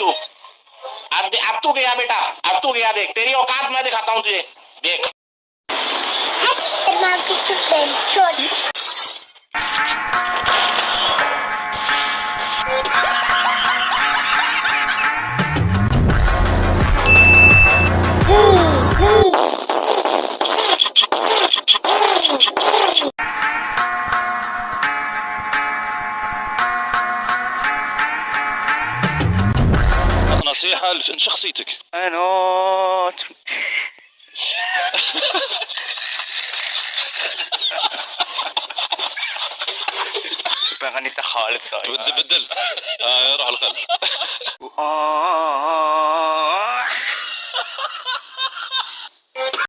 तू। अब तू गया बेटा, अब तू गया, देख तेरी औकात मैं दिखाता हूँ तुझे, देख। نصيحة لفن شخصيتك. نوت. بغني خالد صاير بدل روح الخل.